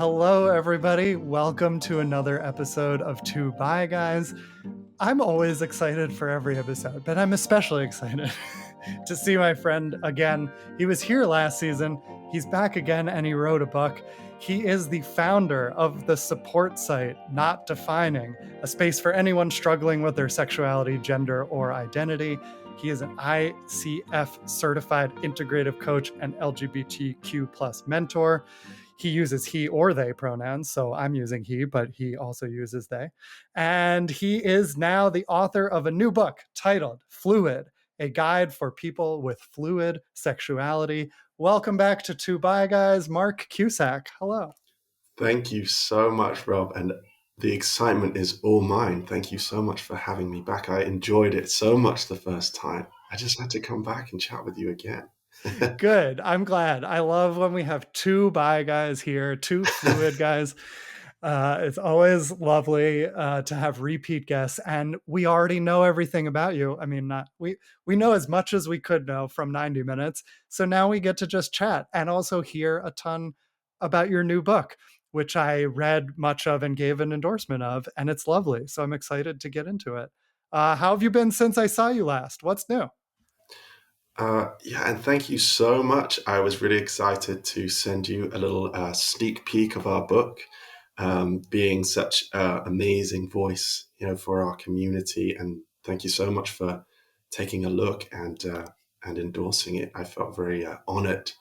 Hello, everybody. Welcome to another episode of Two Bi Guys. I'm always excited for every episode, but I'm especially excited to see my friend again. He was here last season. He's back again and he wrote a book. He is the founder of the support site Not Defining, a space for anyone struggling with their sexuality, gender, or identity. He is an ICF certified integrative coach and LGBTQ plus mentor. He uses he or they pronouns, so I'm using he, but he also uses they. And he is now the author of a new book titled Fluid, a guide for people with fluid sexuality. Welcome back to Two Bi Guys, Mark Cusack. Hello. Thank you so much, Rob. And the excitement is all mine. Thank you so much for having me back. I enjoyed it so much the first time. I just had to come back and chat with you again. Good. I'm glad. I love when we have two bi guys here, two fluid guys. It's always lovely to have repeat guests, and we already know everything about you. I mean, we know as much as we could know from 90 minutes. So now we get to just chat and also hear a ton about your new book, which I read much of and gave an endorsement of, and it's lovely. So I'm excited to get into it. How have you been since I saw you last? What's new? Yeah, and thank you so much. I was really excited to send you a little sneak peek of our book, being such an amazing voice, for our community. And thank you so much for taking a look and endorsing it. I felt very honored.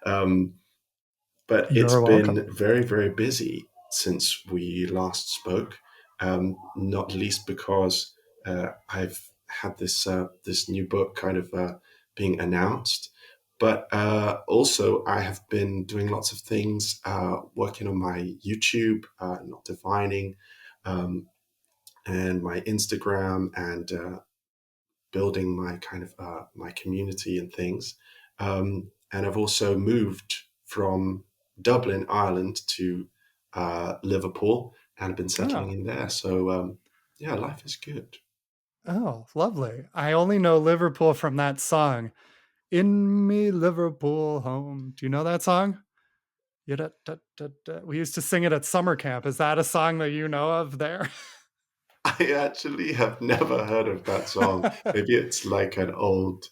But it's You're welcome. been very, very busy since we last spoke. Not least because I've had this new book kind of being announced, but also I have been doing lots of things, working on my YouTube, Not Defining, and my Instagram, and building my kind of my community and things. And I've also moved from Dublin, Ireland, to Liverpool, and I've been settling in there. So yeah, life is good. Oh, lovely. I only know Liverpool from that song, In Me Liverpool Home. Do you know that song? Yeah, we used to sing it at summer camp. Is that a song that you know of there? I actually have never heard of that song. Maybe it's like an old,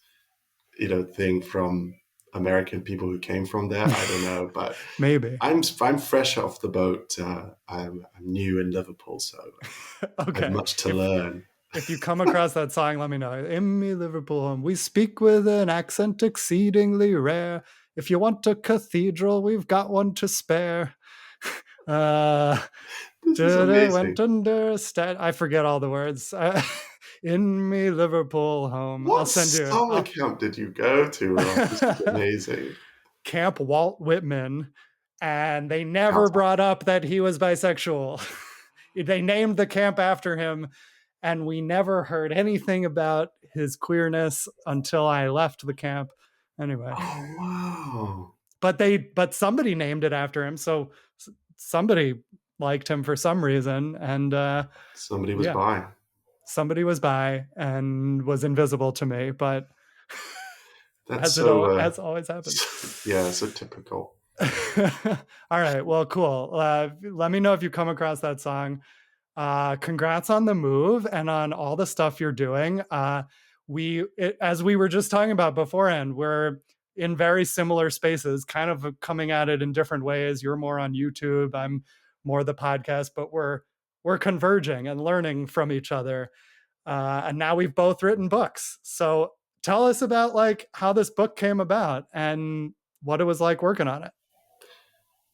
thing from American people who came from there. I don't know, but Maybe. I'm fresh off the boat. I'm new in Liverpool, so I have Okay. much to learn. If you come across that song, let me know. In Me Liverpool Home, we speak with an accent exceedingly rare. If you want a cathedral, we've got one to spare. This is Went amazing. under I forget all the words. In Me Liverpool Home. I'll What send you. summer camp did you go to, Rob? This is amazing. Camp Walt Whitman, and they never Sounds brought up that he was bisexual. They named the camp after him, and we never heard anything about his queerness until I left the camp. Anyway, Oh, wow. but somebody named it after him, so somebody liked him for some reason, and Somebody was yeah, by. somebody was by and was invisible to me, but That's so, as always happens. yeah, so typical. All right, well, cool. Let me know if you come across that song. Congrats on the move and on all the stuff you're doing. As we were just talking about beforehand, we're in very similar spaces, kind of coming at it in different ways. You're more on YouTube, I'm more the podcast, but we're converging and learning from each other. And now we've both written books. So tell us about like how this book came about and what it was like working on it.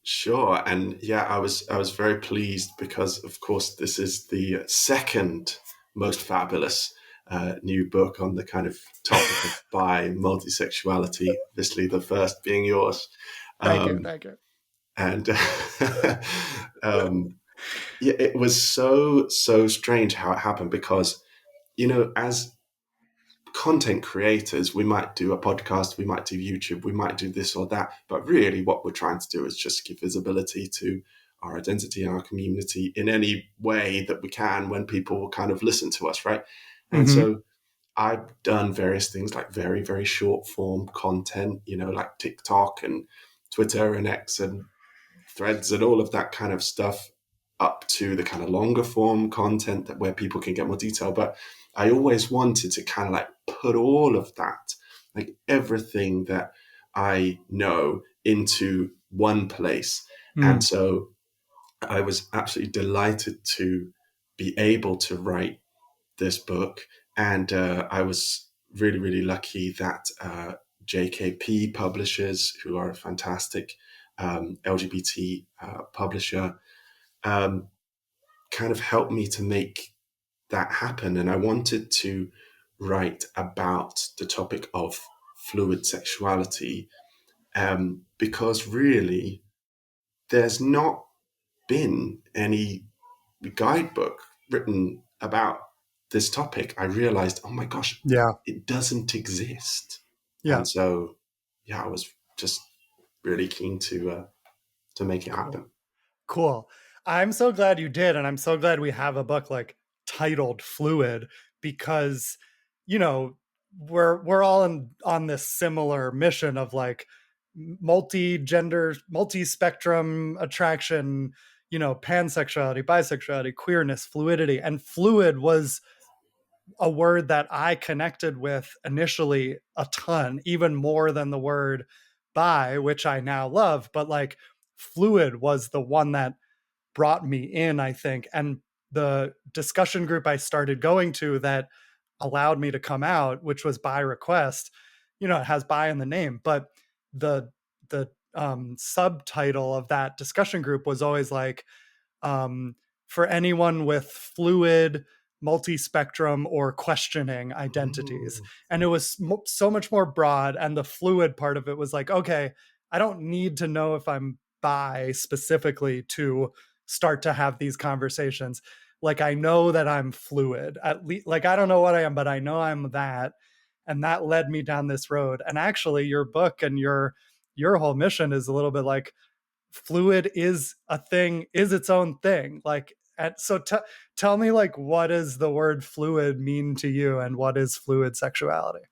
Sure. And yeah, I was very pleased because, of course, this is the second most fabulous new book on the kind of topic of bi multisexuality. Obviously, the first being yours. Thank you. Um, Thank you. and yeah, it was so strange how it happened because, as content creators, we might do a podcast, we might do YouTube, we might do this or that, but really what we're trying to do is just give visibility to our identity and our community in any way that we can when people will kind of listen to us, right? And Mm-hmm. so I've done various things like very, very short form content, like TikTok and Twitter and X and threads and all of that kind of stuff up to the kind of longer form content that where people can get more detail. But I always wanted to kind of like put all of that, like everything that I know, into one place. And Mm. so I was absolutely delighted to be able to write this book. And I was really, really lucky that JKP Publishers, who are a fantastic LGBT publisher, um, kind of helped me to make that happen. And I wanted to write about the topic of fluid sexuality, because really there's not been any guidebook written about this topic. I realized, oh my gosh, Yeah. it doesn't exist. Yeah. And so, yeah, I was just really keen to make it Cool. happen. Cool. I'm so glad you did, and I'm so glad we have a book like titled Fluid because, you know, we're all on this similar mission of like multi-gender, multi-spectrum attraction, pansexuality, bisexuality, queerness, fluidity. And fluid was a word that I connected with initially a ton, even more than the word bi, which I now love. But like fluid was the one that brought me in, I think. And the discussion group I started going to that allowed me to come out, which was by request, it has bi in the name, but the subtitle of that discussion group was always like, for anyone with fluid, multi-spectrum, or questioning identities. Ooh. And it was so much more broad. And the fluid part of it was like, okay, I don't need to know if I'm bi specifically to start to have these conversations. Like, I know that I'm fluid, at least. Like, I don't know what I am, but I know I'm that. And that led me down this road. And actually, your book and your whole mission is a little bit like, fluid is a thing, is its own thing. Like, and so tell me, like, what does the word fluid mean to you, and what is fluid sexuality?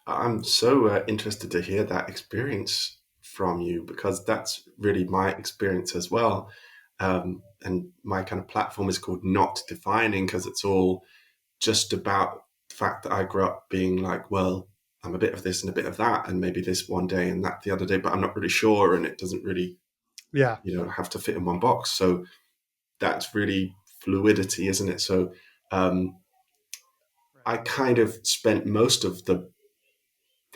I'm so interested to hear that experience from you, because that's really my experience as well. And my kind of platform is called Not Defining, because it's all just about the fact that I grew up being like, well, I'm a bit of this and a bit of that, and maybe this one day and that the other day, but I'm not really sure, and it doesn't really, Yeah. have to fit in one box. So that's really fluidity, isn't it? So um, Right. I kind of spent most of the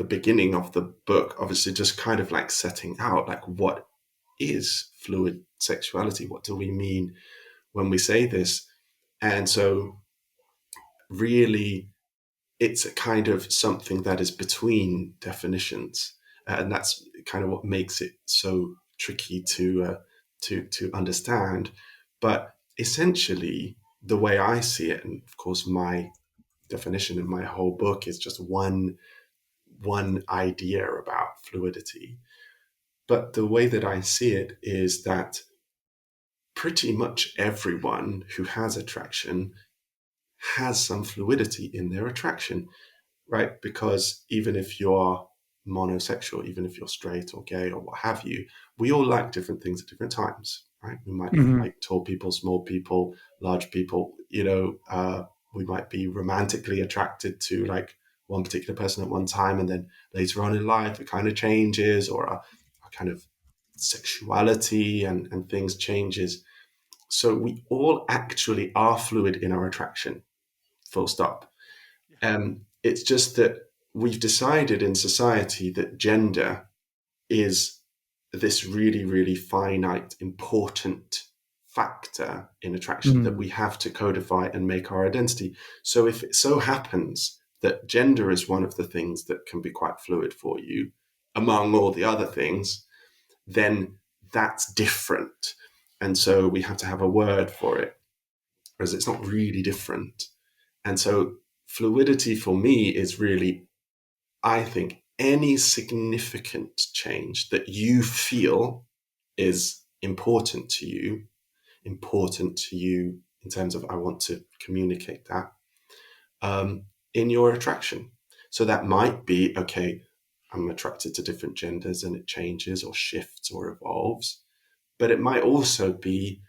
beginning of the book, obviously, just kind of like setting out like, what is fluid sexuality? What do we mean when we say this? And so really, it's a kind of something that is between definitions, and that's kind of what makes it so tricky to understand. But essentially, the way I see it, and of course, my definition in my whole book is just one idea about fluidity. But the way that I see it is that pretty much everyone who has attraction has some fluidity in their attraction, right? Because even if you're monosexual, even if you're straight or gay or what have you, we all like different things at different times, right? We might Mhm. like tall people, small people, large people. We might be romantically attracted to like one particular person at one time, and then later on in life, it kind of changes, or our kind of sexuality and things changes. So we all actually are fluid in our attraction, full stop. Yeah. It's just that we've decided in society that gender is this really, really finite, important factor in attraction that Mm. we have to codify and make our identity. So if it so happens that gender is one of the things that can be quite fluid for you, among all the other things, then that's different. And so we have to have a word for it, whereas it's not really different. And so fluidity for me is really, I think, any significant change that you feel is important to you in terms of I want to communicate that in your attraction. So that might be, okay, I'm attracted to different genders and it changes or shifts or evolves. but it might also be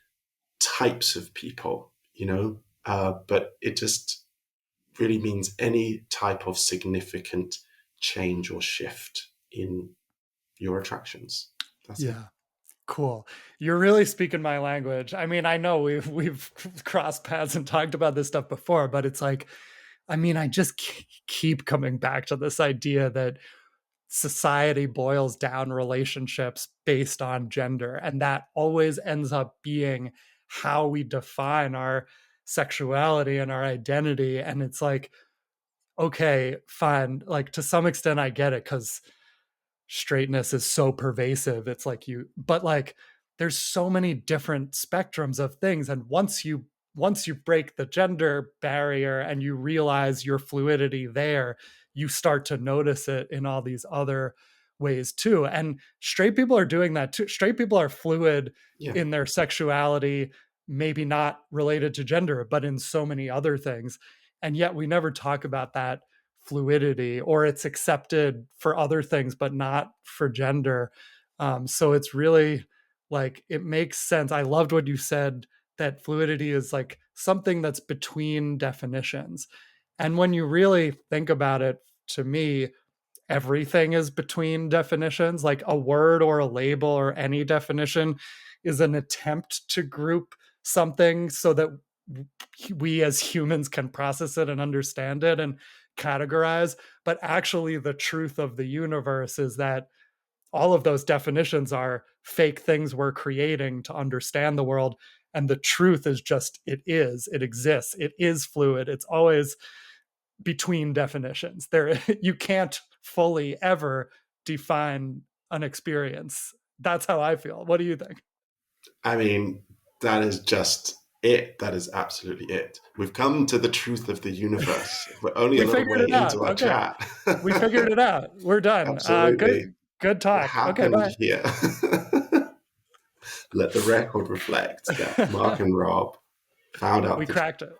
types of people, but it just really means any type of significant change or shift in your attractions. That's it. Yeah. Cool. You're really speaking my language. I mean, I know we've crossed paths and talked about this stuff before, but it's like, I mean, I just keep coming back to this idea that society boils down relationships based on gender, and that always ends up being how we define our sexuality and our identity. And it's like, okay, fine. Like to some extent, I get it because straightness is so pervasive. It's like but like there's so many different spectrums of things. And once you break the gender barrier and you realize your fluidity there, you start to notice it in all these other ways too. And straight people are doing that too. Straight people are fluid Yeah. in their sexuality, maybe not related to gender, but in so many other things. And yet we never talk about that fluidity, or it's accepted for other things but not for gender. So it's really like it makes sense. I loved what you said, that fluidity is like something that's between definitions. And when you really think about it, to me, everything is between definitions. Like a word or a label or any definition is an attempt to group something so that we as humans can process it and understand it and categorize. But actually, the truth of the universe is that all of those definitions are fake things we're creating to understand the world. And the truth is just it exists, it is fluid, it's always between definitions. There, you can't fully ever define an experience. That's how I feel. What do you think? I mean, that is just it. That is absolutely it. We've come to the truth of the universe. We're only a We little figured way it out. into our Okay, chat. we figured it out. We're done. Absolutely. Good What talk. Okay, happened bye. here? Let the record reflect that Mark and Rob found out We the truth. cracked it.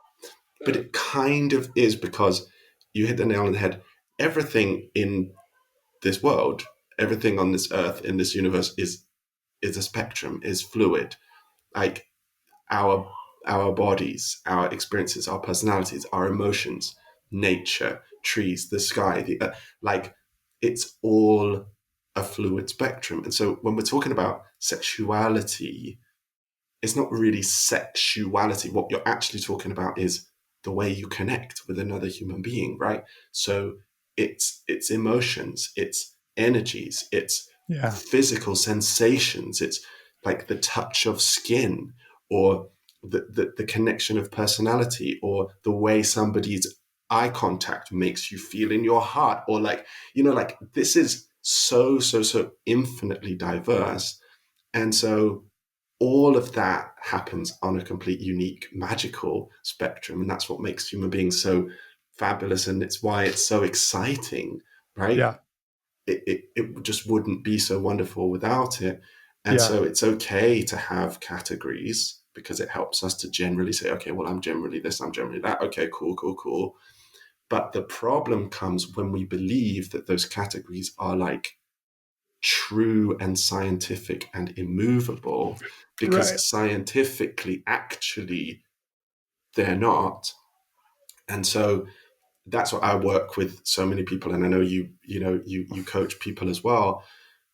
But it kind of is, because you hit the nail on the head. Everything in this world, everything on this earth, in this universe is a spectrum, is fluid. Like our bodies, our experiences, our personalities, our emotions, nature, trees, the sky, like it's all a fluid spectrum. And so when we're talking about sexuality, it's not really sexuality. What you're actually talking about is the way you connect with another human being, right? So it's emotions, it's energies, it's Yeah. physical sensations, it's like the touch of skin, or the connection of personality, or the way somebody's eye contact makes you feel in your heart, or like this is so infinitely diverse. And so all of that happens on a complete, unique, magical spectrum. And that's what makes human beings so fabulous. And it's why it's so exciting, right? Yeah. It just wouldn't be so wonderful without it. And Yeah. so it's okay to have categories, because it helps us to generally say, okay, well, I'm generally this, I'm generally that. Okay, cool. But the problem comes when we believe that those categories are like true and scientific and immovable, Right. because scientifically, actually, they're not. And so that's what I work with so many people. And I know you coach people as well.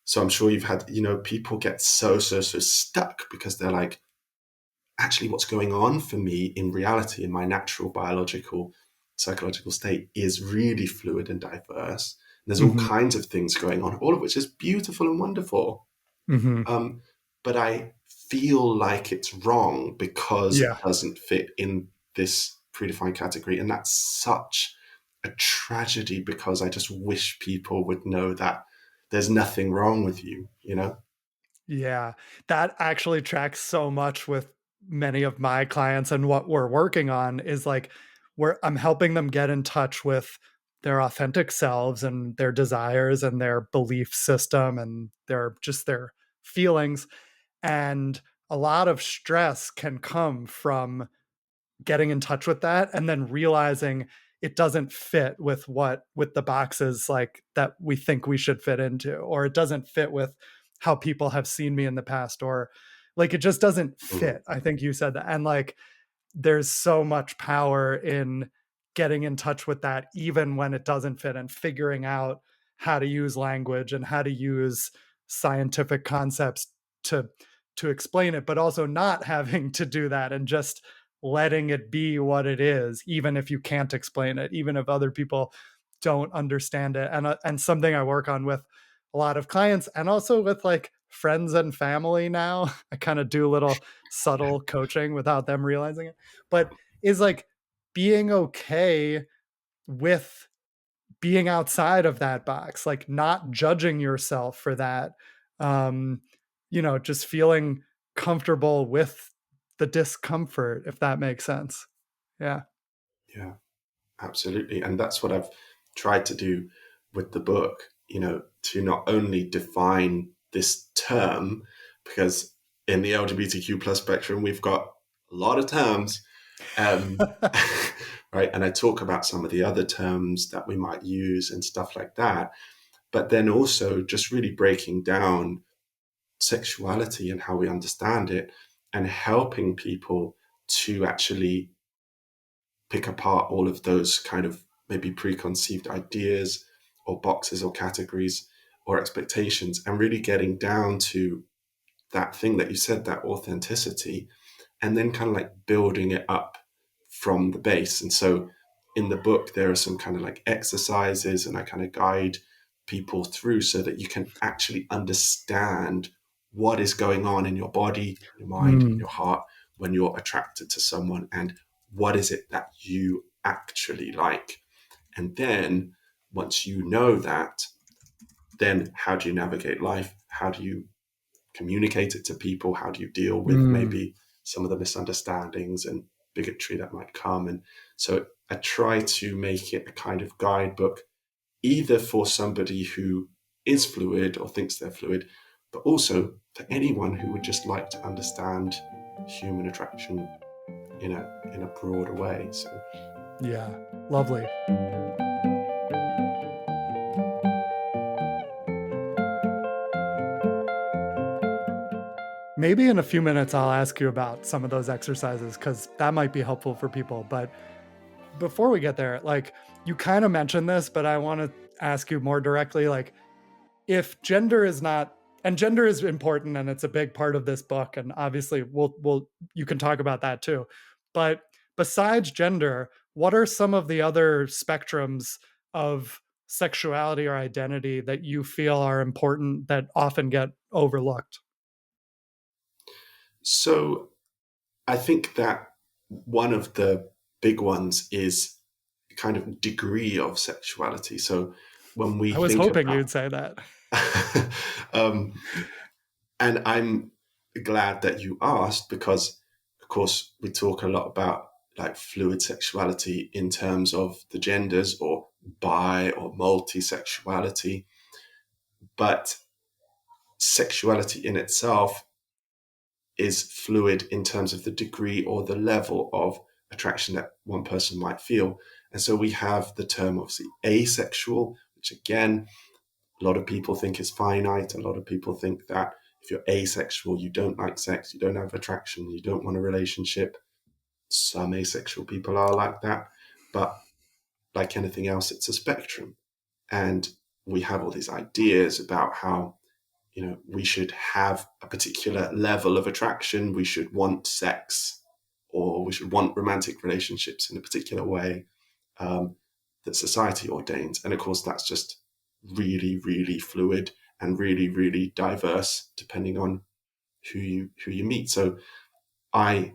So I'm sure you've had, people get so stuck, because they're like, actually, what's going on for me in reality, in my natural biological, psychological state, is really fluid and diverse. There's all Hmm. kinds of things going on, all of which is beautiful and wonderful. Hmm. But I feel like it's wrong because it Yeah. doesn't fit in this predefined category. And that's such a tragedy, because I just wish people would know that there's nothing wrong with you. Yeah, that actually tracks so much with many of my clients, and what we're working on is like I'm helping them get in touch with their authentic selves and their desires and their belief system and their feelings. And a lot of stress can come from getting in touch with that and then realizing it doesn't fit with the boxes like that we think we should fit into, or it doesn't fit with how people have seen me in the past, or Like it just doesn't Mm. fit. I think you said that. And like there's so much power in getting in touch with that even when it doesn't fit, and figuring out how to use language and how to use scientific concepts to explain it, but also not having to do that and just letting it be what it is, even if you can't explain it, even if other people don't understand it. And something I work on with a lot of clients and also with like friends and family now. I kind of do a little subtle coaching without them realizing it, but is like being okay with being outside of that box, like not judging yourself for that. Um, just feeling comfortable with the discomfort, if that makes sense. Yeah. Yeah, absolutely. And that's what I've tried to do with the book, to not only define this term, because in the LGBTQ plus spectrum, we've got a lot of terms. Um, right. And I talk about some of the other terms that we might use and stuff like that. But then also just really breaking down sexuality and how we understand it and helping people to actually pick apart all of those kind of maybe preconceived ideas or boxes or categories or expectations and really getting down to that thing that you said, that authenticity, and then kind of like building it up from the base. And so in the book, there are some kind of like exercises, and I kind of guide people through so that you can actually understand what is going on in your body, your mind, Mm, your heart when you're attracted to someone, and what is it that you actually like. And then once you know that, then how do you navigate life? How do you communicate it to people? How do you deal with mm, maybe some of the misunderstandings and bigotry that might come? And so I try to make it a kind of guidebook, either for somebody who is fluid or thinks they're fluid, but also for anyone who would just like to understand human attraction in a broader way. So yeah. Lovely. Maybe in a few minutes, I'll ask you about some of those exercises because that might be helpful for people. But before we get there, like you kind of mentioned this, but I want to ask you more directly, like if gender is not, and gender is important and it's a big part of this book, and obviously we'll you can talk about that too. But besides gender, what are some of the other spectrums of sexuality or identity that you feel are important that often get overlooked? so I think that one of the big ones is kind of degree of sexuality. So when we I was think hoping about, you'd say that. um, and I'm glad that you asked because, of course, we talk a lot about like fluid sexuality in terms of the genders or bi or multi-sexuality, but sexuality in itself is fluid in terms of the degree or the level of attraction that one person might feel. And so we have the term obviously asexual, which again, a lot of people think is finite. A lot of people think that if you're asexual, you don't like sex, you don't have attraction, you don't want a relationship. Some asexual people are like that. But like anything else, it's a spectrum. And we have all these ideas about how we should have a particular level of attraction, we should want sex, or we should want romantic relationships in a particular way, um, that society ordains. And of course, that's just really, really fluid and really, really diverse depending on who you meet. So I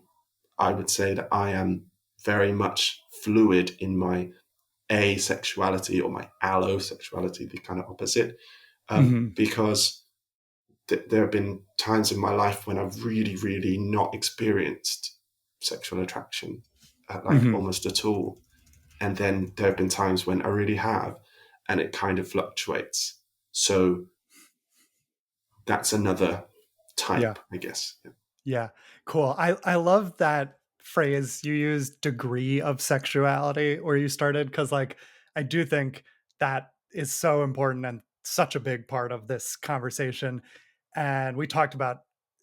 I would say that I am very much fluid in my asexuality or my allosexuality, the kind of opposite, Mhm, because there have been times in my life when I've really, really not experienced sexual attraction, like mhm. almost at all. And then there have been times when I really have, and it kind of fluctuates. So that's another Yeah. type, I guess. Yeah, cool. I love that phrase you used, degree of sexuality, where you started, because like I do think that is so important and such a big part of this conversation. And we talked about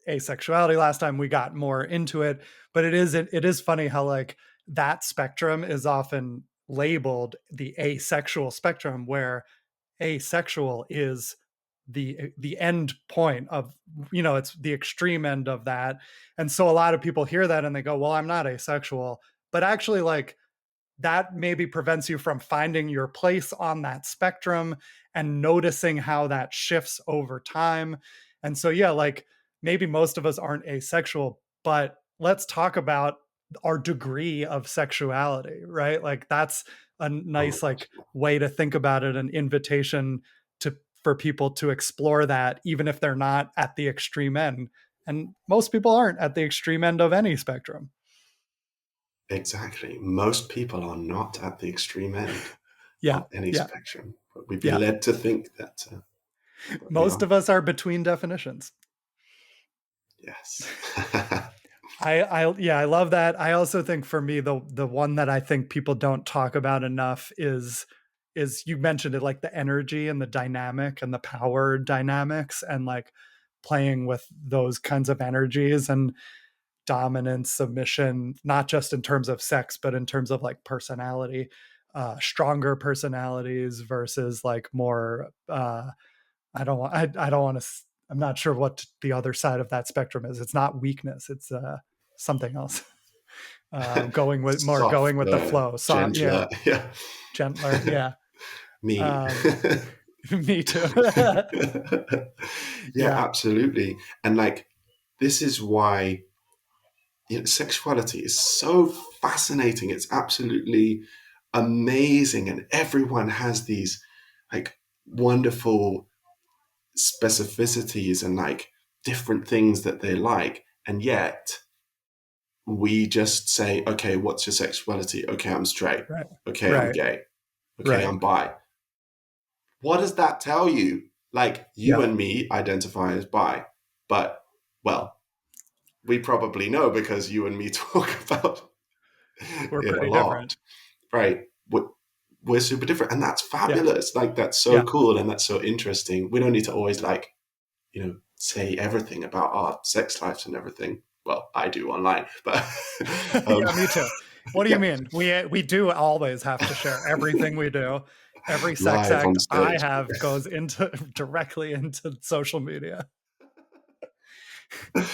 asexuality last time. We got more into it, but it is funny how like that spectrum is often labeled the asexual spectrum, where asexual is the end point of, it's the extreme end of that. And so a lot of people hear that and they go, well, I'm not asexual, but actually like that maybe prevents you from finding your place on that spectrum and noticing how that shifts over time. And so, yeah, like maybe most of us aren't asexual, but let's talk about our degree of sexuality, right? Like that's a Oh my nice gosh. like way to think about it, an invitation to for people to explore that even if they're not at the extreme end. And most people aren't at the extreme end of any spectrum. Exactly. Most people are not at the extreme end Yeah. of any Yeah. spectrum, but we've been Yeah. led to think that we Most are. of us are between definitions. Yes. I love that. I also think for me the one that I think people don't talk about enough is you mentioned it, like the energy and the dynamic and the power dynamics, and like playing with those kinds of energies and dominance, submission, not just in terms of sex but in terms of like personality, stronger personalities versus like more I don't want to. I'm not sure what the other side of that spectrum is. It's not weakness. It's something else. Going with the Softer, flow. So yeah, gentler. Yeah. gentler. Yeah. Me. Um, me too. Yeah, Yeah. absolutely. And like, this is why, sexuality is so fascinating. It's absolutely amazing. And everyone has these like wonderful specificities and like different things that they like. And yet we just say, okay, what's your sexuality? Okay, I'm straight. Right. Okay, I'm Right. gay. Okay, Right. I'm bi. What does that tell you? Like, you Yeah. and me identify as bi, but well, we probably know because you and me talk about We're it a pretty different. lot, right? We're super different, and that's Yeah. fabulous. Like, that's so Yeah. cool and that's so interesting. We don't need to always like, say everything about our sex lives and everything. Well, I do online, but um, Yeah. Me too. What do you yeah, mean? We do always have to share everything we do. Every sex live act on I stage. have goes into directly into social media. I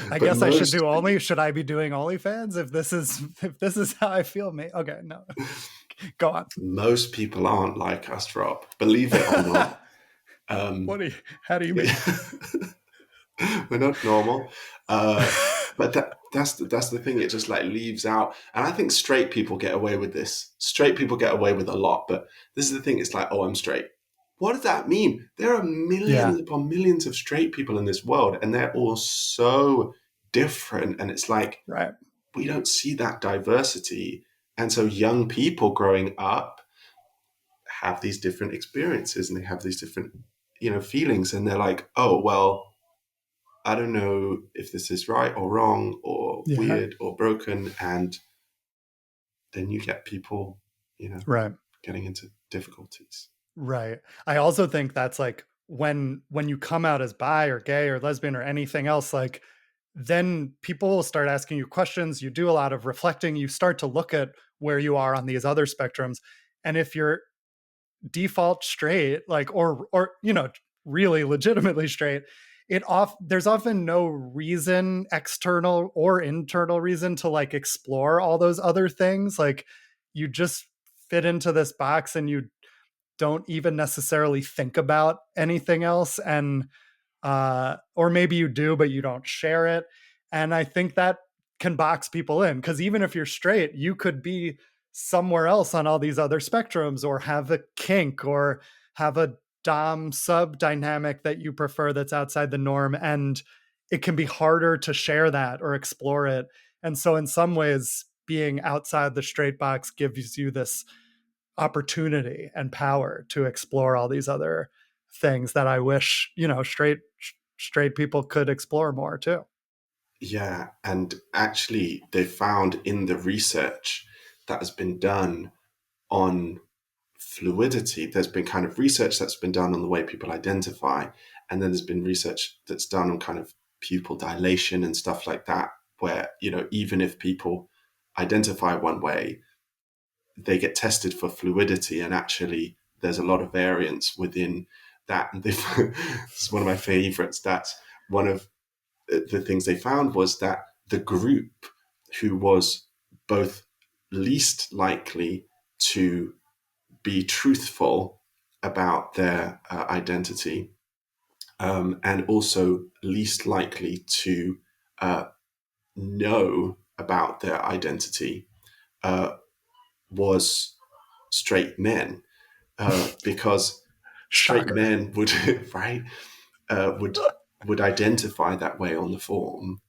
But guess I should most do only. Should I be doing OnlyFans if this is how I feel? Me. Okay, no. Go on. most people aren't like us, Rob. Believe it or not. What Um, do you? How do you mean? yeah. We're not normal. But that's the thing. It just like leaves out, and I think straight people get away with this. Straight people get away with a lot, but this is the thing. It's like, oh, I'm straight. What does that mean? There are Yeah. millions upon millions of straight people in this world, and they're all so different. And it's like Right. we don't see that diversity, and so young people growing up have these different experiences, and they have these different, feelings, and they're like, oh well. I don't know if this is right or wrong or Yeah. weird or broken. And then you get people, Right. getting into difficulties. Right. I also think that's like when you come out as bi or gay or lesbian or anything else, like then people will start asking you questions. You do a lot of reflecting. You start to look at where you are on these other spectrums. And if you're default straight, like or really legitimately straight, there's often no reason, external or internal reason, to like explore all those other things. Like you just fit into this box and you don't even necessarily think about anything else. And or maybe you do but you don't share it. And I think that can box people in, because even if you're straight you could be somewhere else on all these other spectrums, or have a kink, or have a dom sub dynamic that you prefer that's outside the norm, and it can be harder to share that or explore it. And so in some ways being outside the straight box gives you this opportunity and power to explore all these other things that I wish, straight people could explore more too. Yeah. And actually, they found in the research that has been done on fluidity, there's been research that's been done on the way people identify. And then there's been research that's done on pupil dilation and stuff like that, where, even if people identify one way, they get tested for fluidity, and actually there's a lot of variance within that. And this is one of my favorite stats. One of the things they found was that the group who was both least likely to be truthful about their identity, and also least likely to know about their identity, was straight men, because straight Shocker. men would right would would identify that way on the form,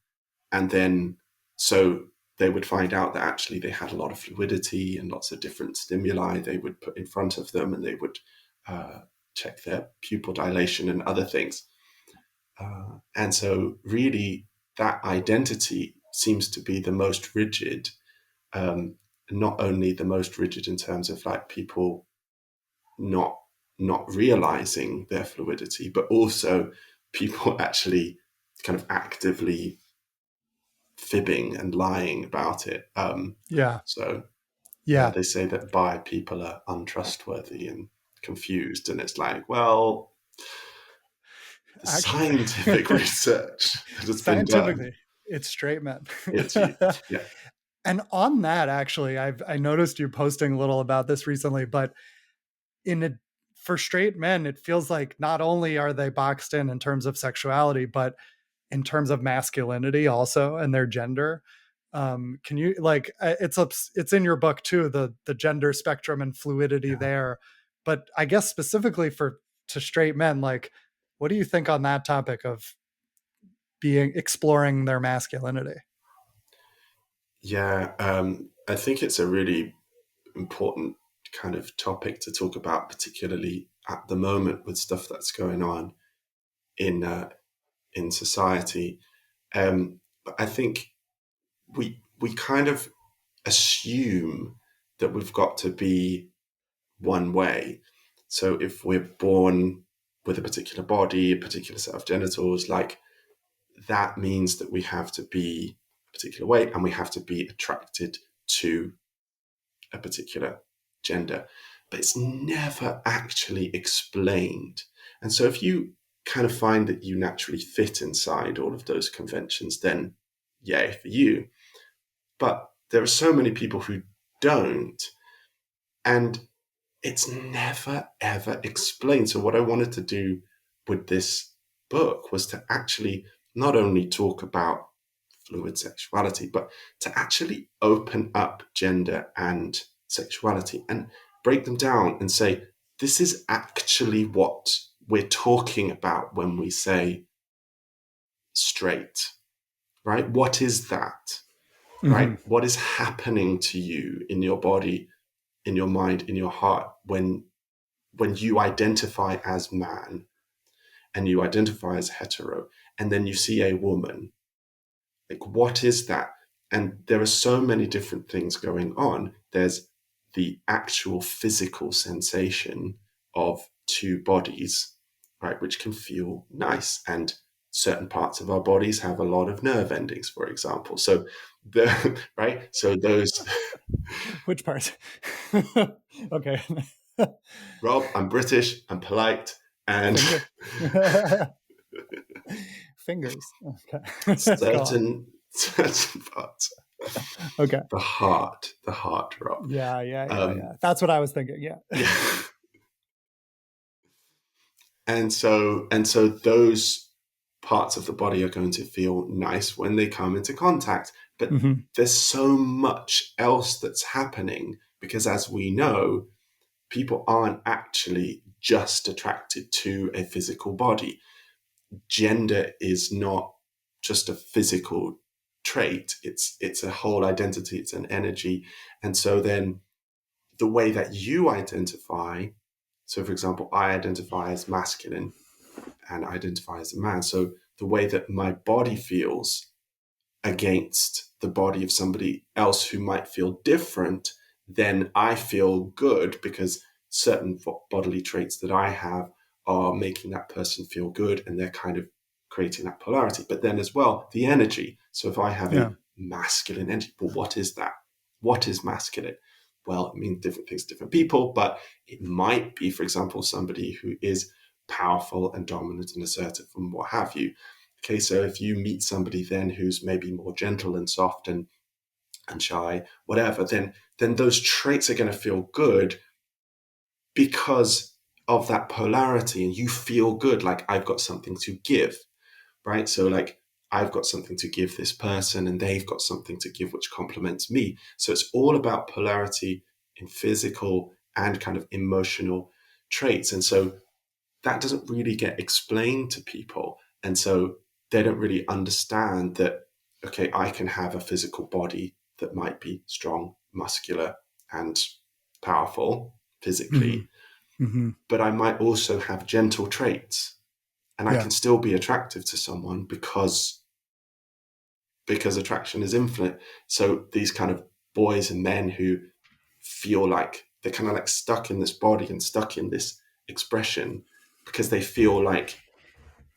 and then so they would find out that actually they had a lot of fluidity and lots of different stimuli they would put in front of them, and they would check their pupil dilation and other things. And so really that identity seems to be the most rigid, um, not only the most rigid in terms of like people not not realizing their fluidity, but also people actually kind of actively fibbing and lying about it. Yeah. So Yeah. they say that bi people are untrustworthy and confused, and it's like, well, the Actually, scientific research that has been done, scientifically, it's straight men. it's you. Yeah, And on that, actually, I noticed you posting a little about this recently, but in a for straight men, it feels like not only are they boxed in terms of sexuality, but in terms of masculinity also and their gender. Can you like it's in your book too, the gender spectrum and fluidity yeah, there. But I guess specifically for to straight men, like what do you think on that topic of being exploring their masculinity? yeah. I think it's a really important kind of topic to talk about, particularly at the moment with stuff that's going on in in society. But I think we kind of assume that we've got to be one way. So if we're born with a particular body, a particular set of genitals, like that means that we have to be a particular way and we have to be attracted to a particular gender. But it's never actually explained. And so if you kind of find that you naturally fit inside all of those conventions, then yay for you. But there are so many people who don't. And it's never ever explained. So what I wanted to do with this book was to actually not only talk about fluid sexuality, but to actually open up gender and sexuality and break them down and say, this is actually what we're talking about when we say straight, right? What is that, Mm-hmm. right? What is happening to you in your body, in your mind, in your heart when you identify as man and you identify as hetero, and then you see a woman, like what is that? And there are so many different things going on. There's the actual physical sensation of two bodies, right, which can feel nice. And certain parts of our bodies have a lot of nerve endings, for example. So the right, so those Which part? Okay. Rob, I'm British, I'm polite, and Finger. Fingers. Okay. Go on. certain parts. Okay. The heart, Rob. Yeah, yeah, yeah, Um, yeah. That's what I was thinking. Yeah. yeah, and so those parts of the body are going to feel nice when they come into contact. But Hmm. there's so much else that's happening because, as we know, people aren't actually just attracted to a physical body. Gender is not just a physical trait, it's a whole identity, it's an energy. And so then the way that you identify, so for example, I identify as masculine and identify as a man, so the way that my body feels against the body of somebody else who might feel different, then I feel good because certain bodily traits that I have are making that person feel good, and they're kind of creating that polarity. But then as well, the energy. So if I have Yeah. a masculine energy, well, what is that? What is masculine? Well, it means different things to different people, but it might be, for example, somebody who is powerful and dominant and assertive and what have you. Okay, so if you meet somebody then who's maybe more gentle and soft and shy, whatever, then those traits are going to feel good because of that polarity, and you feel good, like I've got something to give, right? So like I've got something to give this person and they've got something to give which complements me. So it's all about polarity in physical and kind of emotional traits. And so that doesn't really get explained to people. And so they don't really understand that, okay, I can have a physical body that might be strong, muscular, and powerful Hmm. physically, Hmm. but I might also have gentle traits and I Yeah. can still be attractive to someone because attraction is infinite. So these kind of boys and men who feel like they're kind of like stuck in this body and stuck in this expression because they feel like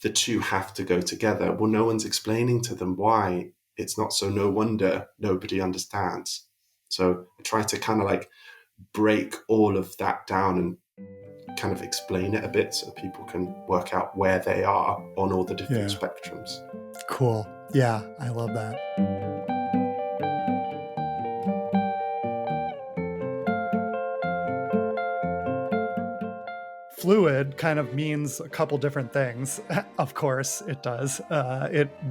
the two have to go together. Well, no one's explaining to them why it's not, so no wonder nobody understands. So I try to kind of like break all of that down and kind of explain it a bit so people can work out where they are on all the different Yeah. spectrums. Cool. Yeah, I love that. Fluid kind of means a couple different things. Of course, it does.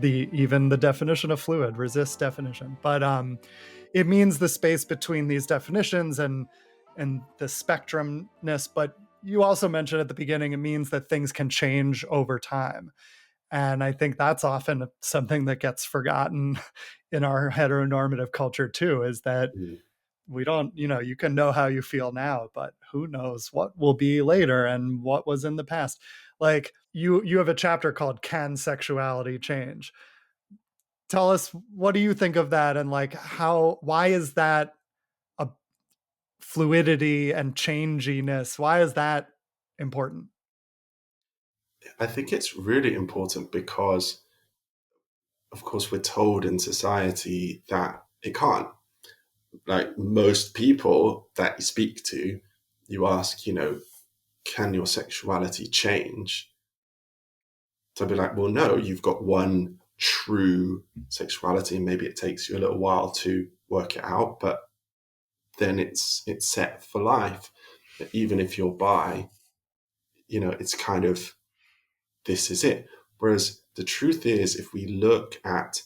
Even the definition of fluid resists definition, but it means the space between these definitions and the spectrumness. But you also mentioned at the beginning it means that things can change over time, and I think that's often something that gets forgotten in our heteronormative culture too. Is that Mm. we don't, you can know how you feel now, but who knows what will be later and what was in the past. Like you have a chapter called Can Sexuality Change? Tell us, what do you think of that, and like why is that a fluidity and changiness, why is that important? I think it's really important because, of course, we're told in society that it can't. Like most people that you speak to, you ask, can your sexuality change? So I'd be like, well, no, you've got one true sexuality, and maybe it takes you a little while to work it out, but then it's set for life. Even if you're bi, it's kind of this is it. Whereas the truth is, if we look at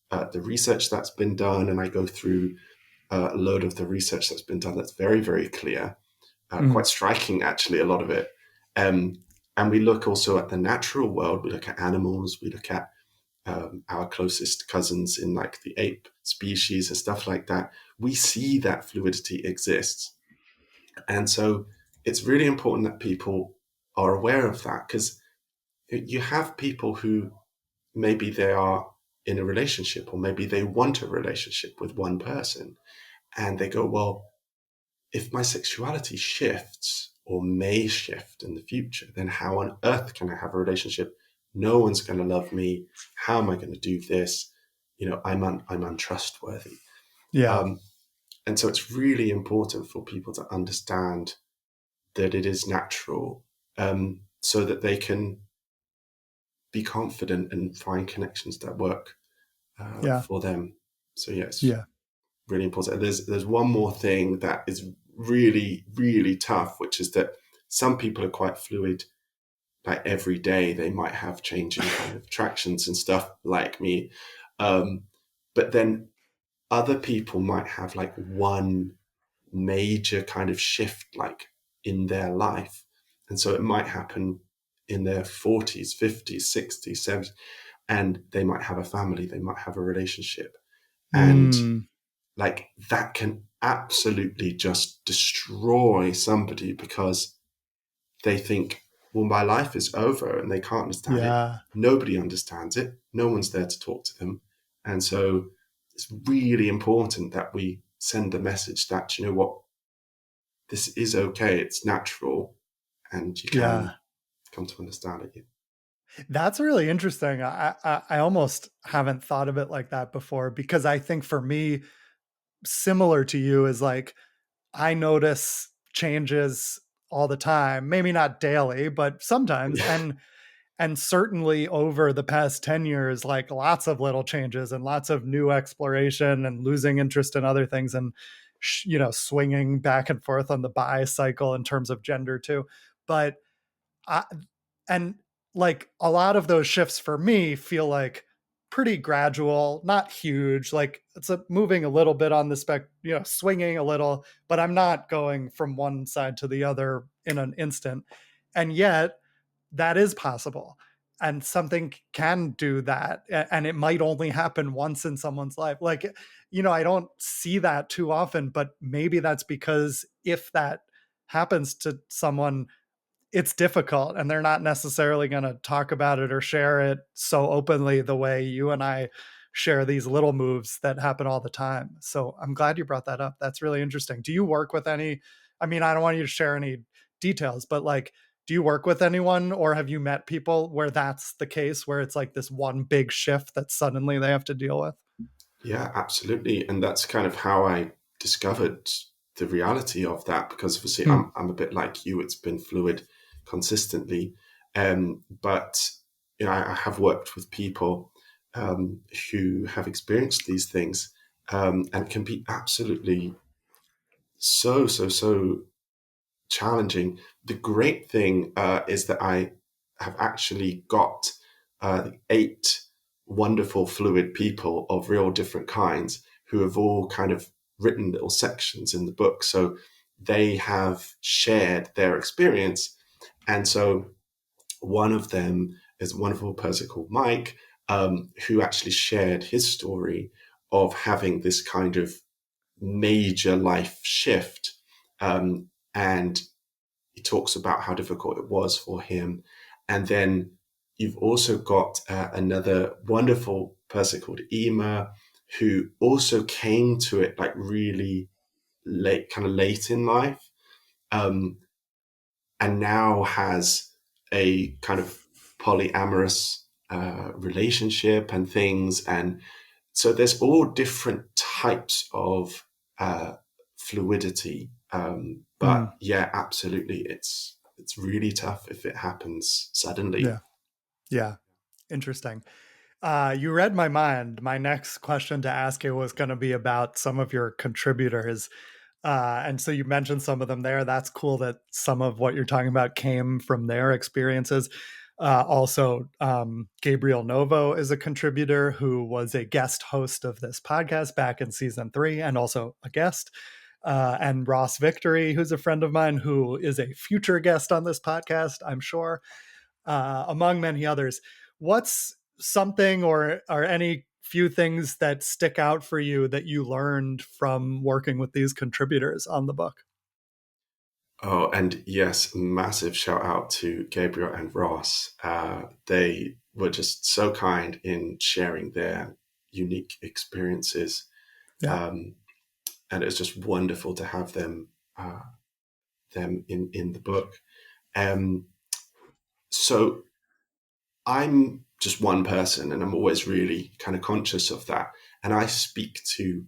the research that's been done, and I go through a load of the research that's been done, that's very, very clear, Mm. quite striking, actually, a lot of it. Um, and we look also at the natural world. We look at animals. We look at our closest cousins in like the ape species and stuff like that. We see that fluidity exists. And so it's really important that people are aware of that, because you have people who maybe they are in a relationship, or maybe they want a relationship with one person, and they go, well, if my sexuality shifts or may shift in the future, then how on earth can I have a relationship? No one's going to love me. How am I going to do this? I'm untrustworthy. Yeah. Um, and so it's really important for people to understand that it is natural, so that they can be confident and find connections that work Yeah. for them. So yeah, it's Yeah. really important. There's one more thing that is really, really tough, which is that some people are quite fluid. Like every day, they might have changing kind of attractions and stuff, like me. Um, but then other people might have like one major kind of shift, like in their life, and so it might happen in their 40s, 50s, 60s, 70s, and they might have a family, they might have a relationship, and Mm. like that can absolutely just destroy somebody because they think, well, my life is over, and they can't understand it. Yeah. Nobody understands it. No one's there to talk to them. And so it's really important that we send the message that, you know what, this is okay. It's natural, and you Yeah. can come to understand it. That's really interesting. I almost haven't thought of it like that before because I think for me, similar to you, is like I notice changes all the time, maybe not daily, but sometimes. And certainly over the past 10 years, like lots of little changes and lots of new exploration and losing interest in other things and swinging back and forth on the bi cycle in terms of gender too. But I, and like a lot of those shifts for me feel like pretty gradual, not huge. Like it's moving a little bit on the swinging a little, but I'm not going from one side to the other in an instant. And yet that is possible. And something can do that. And it might only happen once in someone's life. Like, I don't see that too often, but maybe that's because if that happens to someone, it's difficult and they're not necessarily going to talk about it or share it so openly the way you and I share these little moves that happen all the time. So I'm glad you brought that up. That's really interesting. Do you work with any, I mean, I don't want you to share any details, but like, do you work with anyone or have you met people where that's the case, where it's like this one big shift that suddenly they have to deal with? Yeah, absolutely. And that's kind of how I discovered the reality of that, because obviously Hmm. I'm a bit like you. It's been fluid consistently. But I have worked with people who have experienced these things, and it can be absolutely so challenging. The great thing is that I have actually got 8 wonderful fluid people of real different kinds who have all kind of written little sections in the book. So they have shared their experience. And so one of them is a wonderful person called Mike, who actually shared his story of having this kind of major life shift. And he talks about how difficult it was for him. And then you've also got another wonderful person called Ema, who also came to it like really late, kind of late in life, um, and now has a kind of polyamorous relationship and things. And so there's all different types of fluidity. But Hmm. yeah, absolutely, it's really tough if it happens suddenly. Yeah. Yeah. Interesting. You read my mind. My next question to ask you was going to be about some of your contributors. And so you mentioned some of them there. That's cool that some of what you're talking about came from their experiences. Also, Gabriel Novo is a contributor who was a guest host of this podcast back in season 3 and also a guest. And Ross Victory, who's a friend of mine, who is a future guest on this podcast, I'm sure, among many others. What's something or any few things that stick out for you that you learned from working with these contributors on the book? Oh, and yes, massive shout out to Gabriel and Ross. They were just so kind in sharing their unique experiences. Yeah. Um, and it was just wonderful to have them in the book. Um, so I'm just one person, and I'm always really kind of conscious of that. And I speak to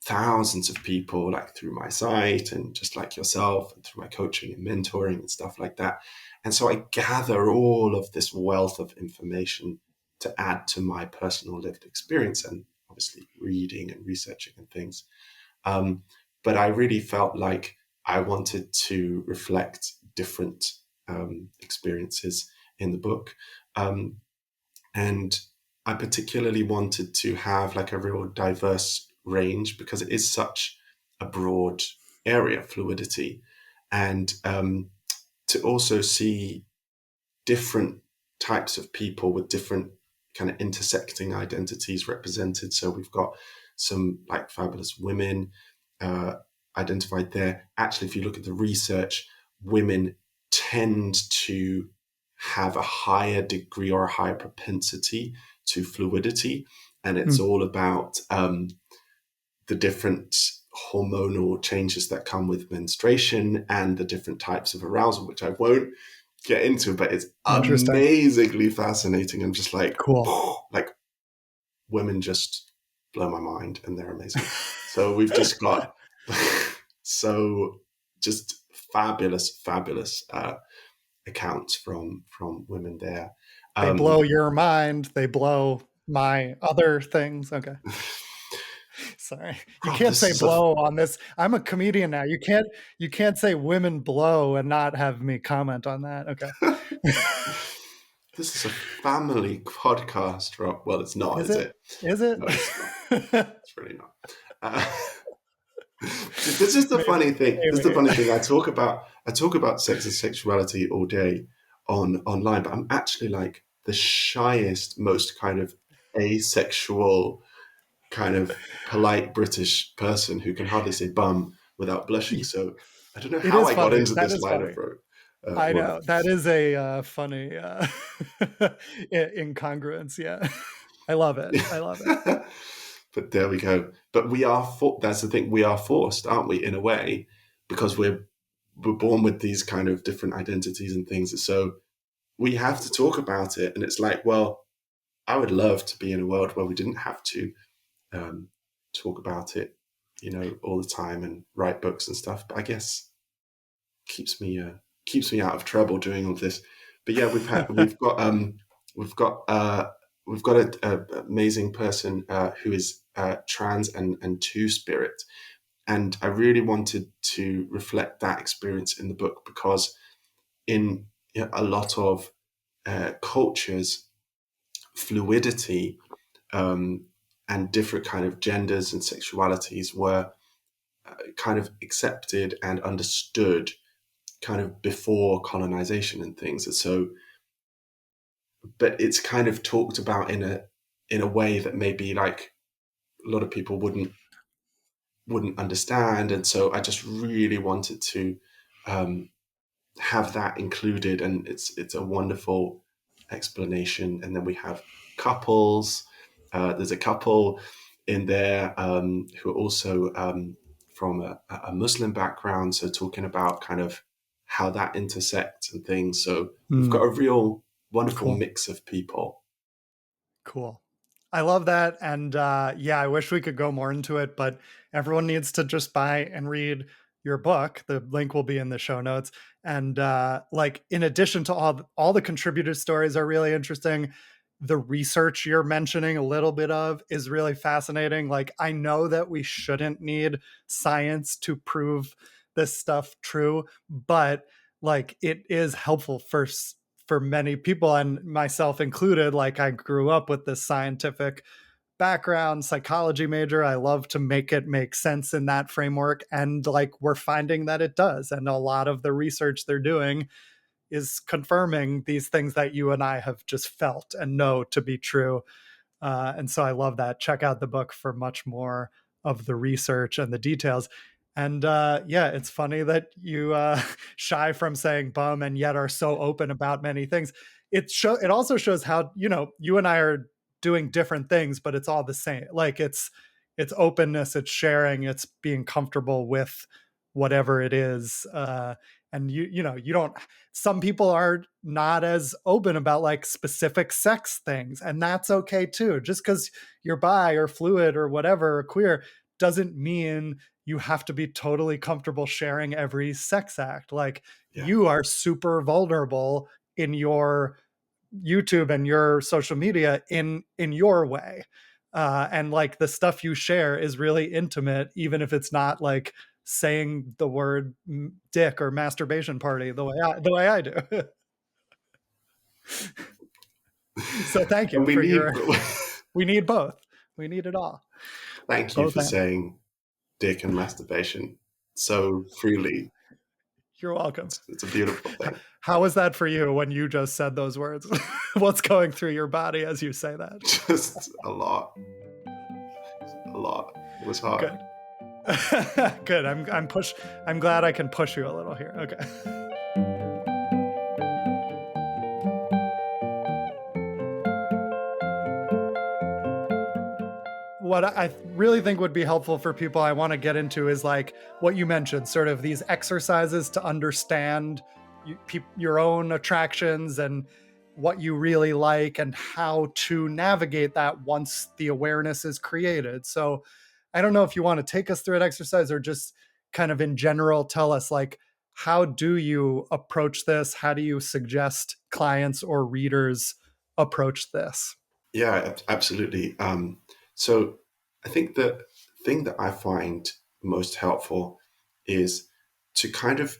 thousands of people, like through my site and just like yourself, and through my coaching and mentoring and stuff like that. And so I gather all of this wealth of information to add to my personal lived experience, and obviously reading and researching and things. Um, but I really felt like I wanted to reflect different experiences in the book. Um, and I particularly wanted to have like a real diverse range because it is such a broad area, fluidity, and to also see different types of people with different kind of intersecting identities represented. So we've got some like fabulous women uh, identified there. Actually, if you look at the research, women tend to have a higher degree or a higher propensity to fluidity. And it's Mm. all about the different hormonal changes that come with menstruation and the different types of arousal, which I won't get into it, but it's Interesting. amazingly fascinating. I'm just like, Cool. like women just blow my mind and they're amazing. So we've just got so just fabulous accounts from women there. They blow your mind. They blow my other things. Okay. Sorry. You Rob, can't this say is a blow on this. I'm a comedian now. You can't say women blow and not have me comment on that. Okay. this is a family podcast, Rob. Well, it's not, Is is it? it? Is it? No, it's not. It's really not. Uh, this is the funny Maybe. thing. This is the Maybe. funny thing. I talk about sex and sexuality all day online, but I'm actually like the shyest, most kind of asexual, kind of polite British person who can hardly say bum without blushing. So I don't know It how is I got funny. into That this is line of funny. I work. know. That is a funny incongruence. Yeah. I love it. I love it. But there we go. But that's the thing. We are forced, aren't we, in a way, because we're born with these kind of different identities and things. So we have to talk about it. And it's like, well, I would love to be in a world where we didn't have to um, talk about it, all the time and write books and stuff. But I guess keeps me out of trouble doing all this. But yeah, we've got a amazing person who is trans and two spirit, and I really wanted to reflect that experience in the book because in a lot of cultures, fluidity and different kind of genders and sexualities were kind of accepted and understood kind of before colonization and things. And so, but it's kind of talked about in a way that maybe like a lot of people wouldn't understand. And so I just really wanted to um, have that included, and it's a wonderful explanation. And then we have couples. There's a couple in there who are also from a Muslim background, so talking about kind of how that intersects and things. So we've got Hmm. a real wonderful Cool. mix of people. Cool. I love that. And yeah, I wish we could go more into it, but everyone needs to just buy and read your book. The link will be in the show notes. And like, in addition to all the contributor stories are really interesting. The research you're mentioning a little bit of is really fascinating. Like, I know that we shouldn't need science to prove this stuff true, but like, it is helpful for many people, and myself included. Like, I grew up with this scientific background, psychology major. I love to make it make sense in that framework, and like, we're finding that it does, and a lot of the research they're doing is confirming these things that you and I have just felt and know to be true. And so I love that. Check out the book for much more of the research and the details. And yeah, it's funny that you shy from saying bum and yet are so open about many things. It also shows how, you and I are doing different things, but it's all the same. Like, it's openness, it's sharing, it's being comfortable with whatever it is. And you don't, some people are not as open about like specific sex things, and that's okay too. Just because you're bi or fluid or whatever or queer doesn't mean you have to be totally comfortable sharing every sex act. Like, Yeah, you are super vulnerable in your YouTube and your social media in your way. And like, the stuff you share is really intimate, even if it's not like saying the word dick or masturbation party the way I do. So thank and you we for need. your. We need both. We need it all. Thank you Both for ends. saying dick and masturbation so freely. You're welcome. It's a beautiful thing. How was that for you when you just said those words? What's going through your body as you say that? Just a lot. It was hard. Good. Good. I'm glad I can push you a little here. Okay. What I really think would be helpful for people I want to get into is like what you mentioned, sort of these exercises to understand your own attractions and what you really like and how to navigate that once the awareness is created. So I don't know if you want to take us through an exercise or just kind of in general tell us, like, how do you approach this? How do you suggest clients or readers approach this? Yeah, absolutely. So I think the thing that I find most helpful is to kind of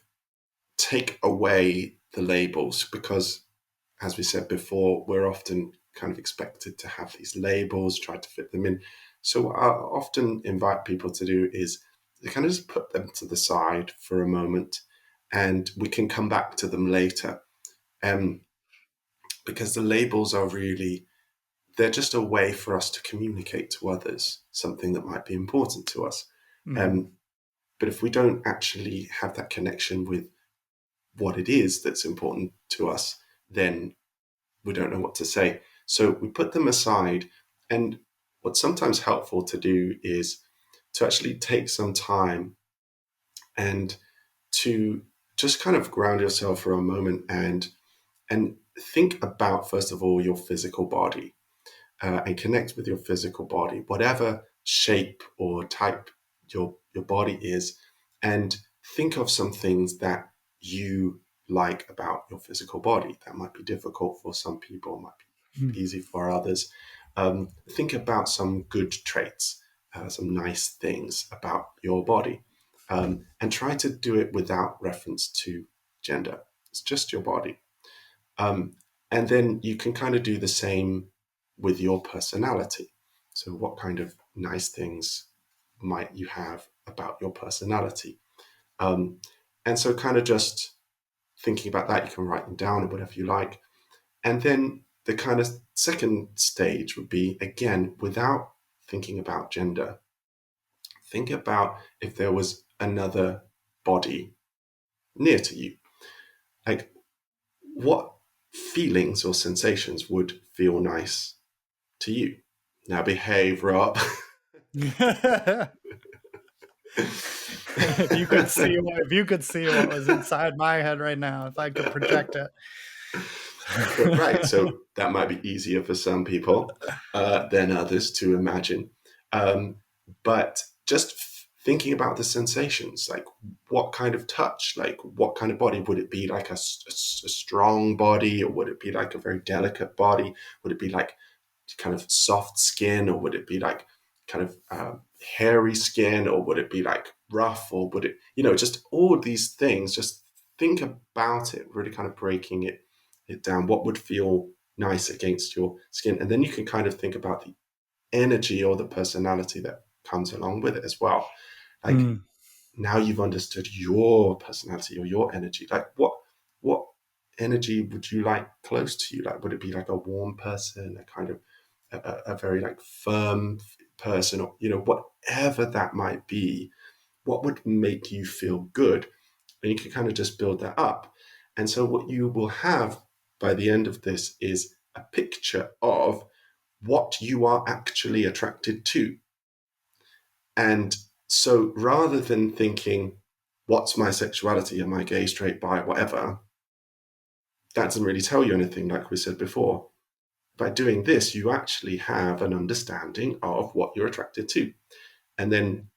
take away the labels, because, as we said before, we're often kind of expected to have these labels, try to fit them in. So what I often invite people to do is to kind of just put them to the side for a moment, and we can come back to them later. Um, because the labels are really, they're just a way for us to communicate to others something that might be important to us. Mhm. Um, but if we don't actually have that connection with what it is that's important to us, then we don't know what to say. So we put them aside. And what's sometimes helpful to do is to actually take some time and to just kind of ground yourself for a moment and think about, first of all, your physical body, and connect with your physical body, whatever shape or type your body is, and think of some things that you like about your physical body. That might be difficult for some people, might Mhm. be easy for others. Think about some good traits, some nice things about your body, and try to do it without reference to gender. It's just your body. Um, and then you can kind of do the same with your personality. So, what kind of nice things might you have about your personality? Um, and so, kind of just thinking about that, you can write them down or whatever you like. And then the kind of second stage would be, again, without thinking about gender, think about if there was another body near to you. Like, what feelings or sensations would feel nice to you? Now behave, Rob. If you could see what was inside my head right now, if I could project it. Right. So that might be easier for some people than others to imagine. But just thinking about the sensations, like what kind of touch, like what kind of body would it be, like a strong body, or would it be like a very delicate body? Would it be like kind of soft skin, or would it be like kind of hairy skin, or would it be like rough, or would it, just all these things? Just think about it, really kind of breaking it down. What would feel nice against your skin? And then you can kind of think about the energy or the personality that comes along with it as well. Like, Mm. now you've understood your personality or your energy. Like, what energy would you like close to you? Like, would it be like a warm person, a kind of a very like firm person, or whatever that might be? What would make you feel good? And you can kind of just build that up. And so what you will have by the end of this is a picture of what you are actually attracted to. And so rather than thinking, what's my sexuality? Am I gay, straight, bi, whatever? That doesn't really tell you anything, like we said before. By doing this, you actually have an understanding of what you're attracted to. And then,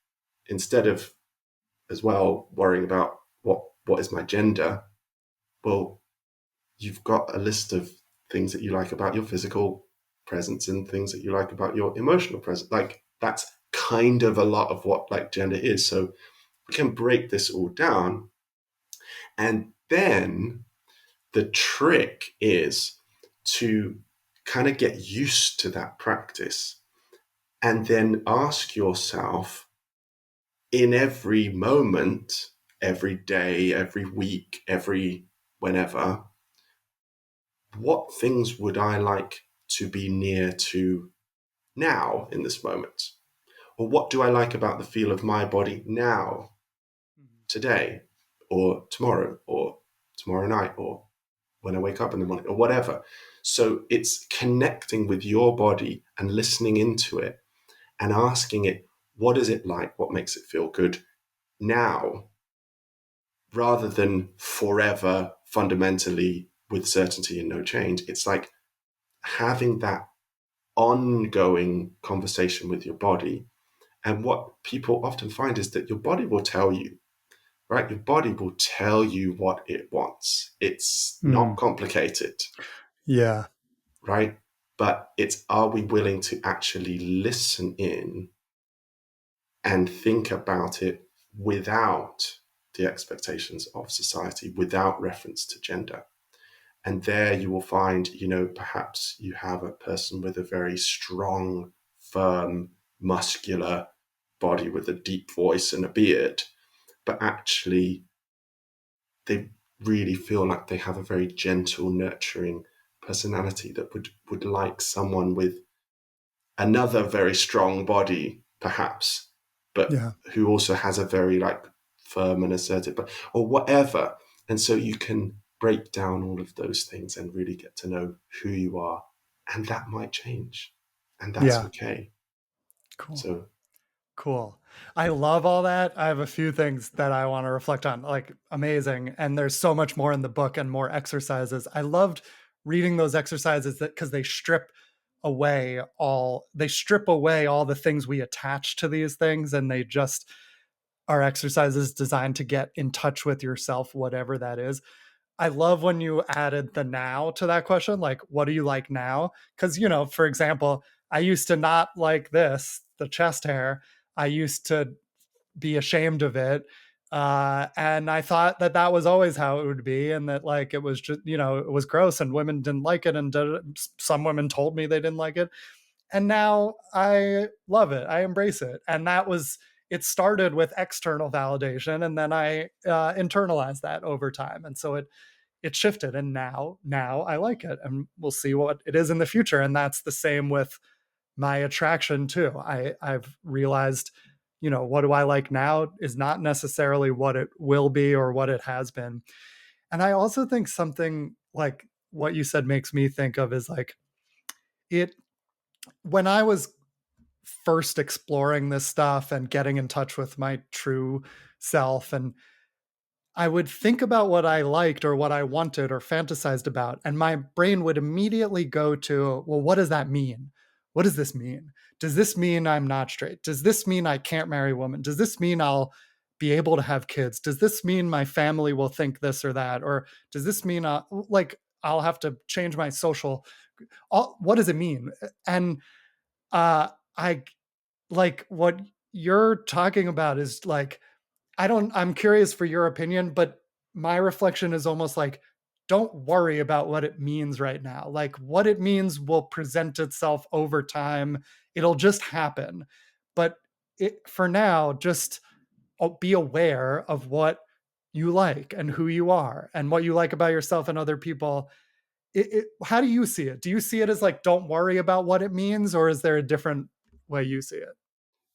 instead of as well worrying about what is my gender, well, you've got a list of things that you like about your physical presence and things that you like about your emotional presence. Like, that's kind of a lot of what like gender is. So we can break this all down. And then the trick is to kind of get used to that practice, and then ask yourself, in every moment, every day, every week, every whenever, what things would I like to be near to now in this moment? Or what do I like about the feel of my body now, today, or tomorrow night, or when I wake up in the morning, or whatever? So it's connecting with your body and listening into it and asking it, what is it like? What makes it feel good now, rather than forever, fundamentally with certainty and no change. It's like having that ongoing conversation with your body. And what people often find is that your body will tell you, right? Your body will tell you what it wants. It's not Mm. complicated, Yeah. right? But it's, are we willing to actually listen in and think about it without the expectations of society, without reference to gender? And there you will find, perhaps you have a person with a very strong, firm, muscular body with a deep voice and a beard, but actually they really feel like they have a very gentle, nurturing personality that would like someone with another very strong body, perhaps, but Yeah. who also has a very like firm and assertive, but or whatever. And so you can break down all of those things and really get to know who you are, and that might change, and that's Yeah. okay. Cool. So Cool. I love all that. I have a few things that I want to reflect on, like amazing. And there's so much more in the book and more exercises. I loved reading those exercises that because they strip away all the things we attach to these things, and they just are exercises designed to get in touch with yourself, whatever that is. I love when you added the now to that question, like, what do you like now? Because, for example, I used to not like this, the chest hair. I used to be ashamed of it. And I thought that that was always how it would be. And that, like, it was just, it was gross and women didn't like it. And some women told me they didn't like it. And now I love it. I embrace it. And it started with external validation. And then I internalized that over time. And so it shifted, and now I like it, and we'll see what it is in the future. And that's the same with my attraction too. I've realized, what do I like now is not necessarily what it will be or what it has been. And I also think something like what you said makes me think of is like it when I was first exploring this stuff and getting in touch with my true self, and I would think about what I liked or what I wanted or fantasized about, and my brain would immediately go to, well, what does that mean? What does this mean? Does this mean I'm not straight? Does this mean I can't marry a woman? Does this mean I'll be able to have kids? Does this mean my family will think this or that? Or does this mean I'll have to change my social? What does it mean? And I like what you're talking about is like, I'm curious for your opinion, but my reflection is almost like, don't worry about what it means right now. Like, what it means will present itself over time. It'll just happen. But for now, just be aware of what you like and who you are and what you like about yourself and other people. How do you see it? Do you see it as like, don't worry about what it means, or is there a different way you see it?